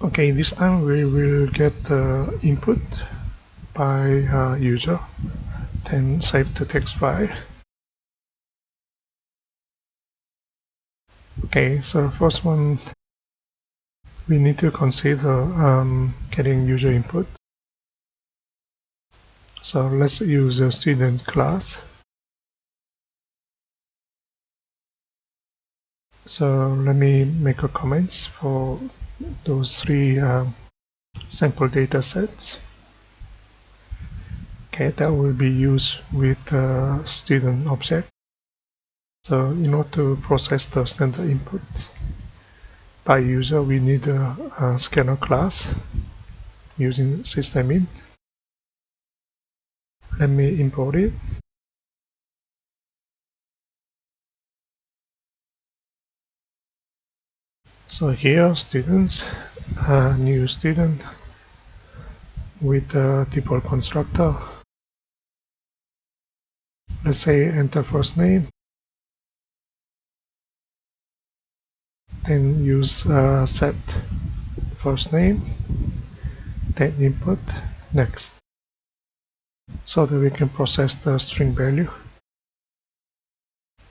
Okay, this time we will get the input by user, then save the text file. Okay, so first one, we need to consider getting user input. So let's use a student class. So let me make a comments for those three sample data sets. Okay, that will be used with the student object. So in order to process the standard input by user, we need a scanner class using system_in. Let me import it. So here, students, new student with a default constructor. Let's say enter first name, then use set first name, then input next, so that we can process the string value.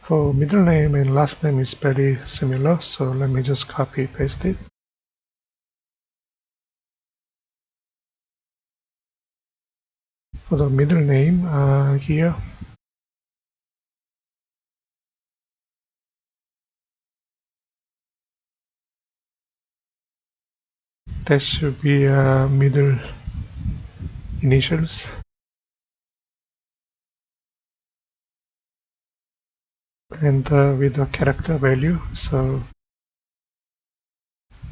For middle name and last name is very similar, so let me just copy paste it. For the middle name here, that should be middle initials, and with a character value, so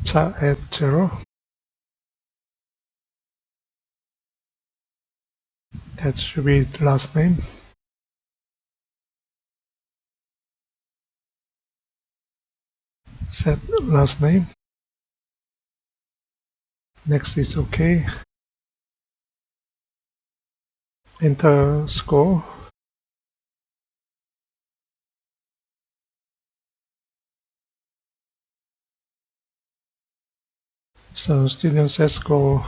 char at 0. That should be the last name. Set last name. Next is OK. Enter score. So student set score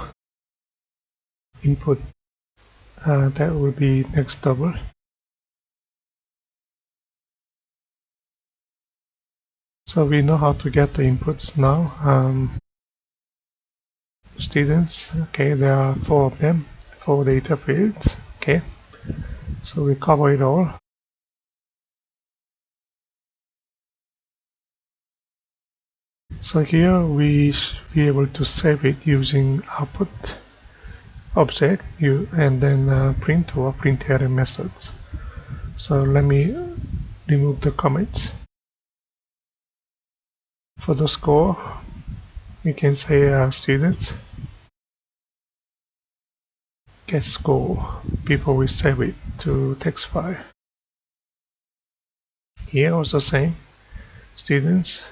input. That will be next double. So we know how to get the inputs now. Students, okay, there are 4 of them, 4 data fields, okay. So we cover it all. So here we should be able to save it using output object and then print or println methods. So let me remove the comments. For the score, we can say students get score before we save it to text file. Here also same, students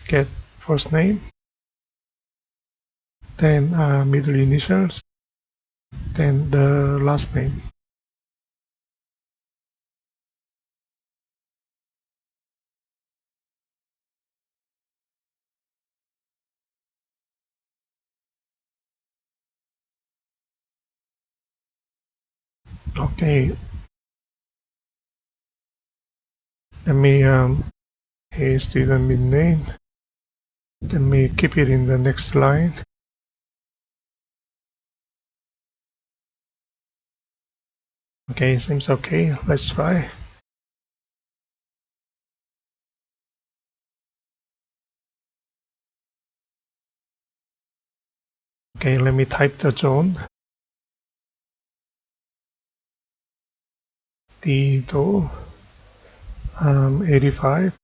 get first name, then middle initials, then the last name. Okay, let me hey student mid name. Let me keep it in the next line. Okay, seems okay. Let's try. Okay, let me type the zone. D Doe 85.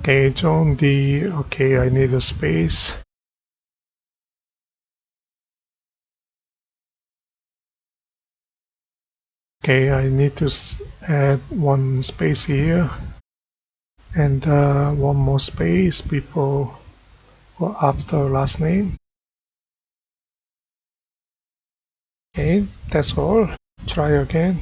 Okay, zone D. Okay, I need a space. Okay, I need to add one space here and one more space before or after last name. Okay, that's all. Try again.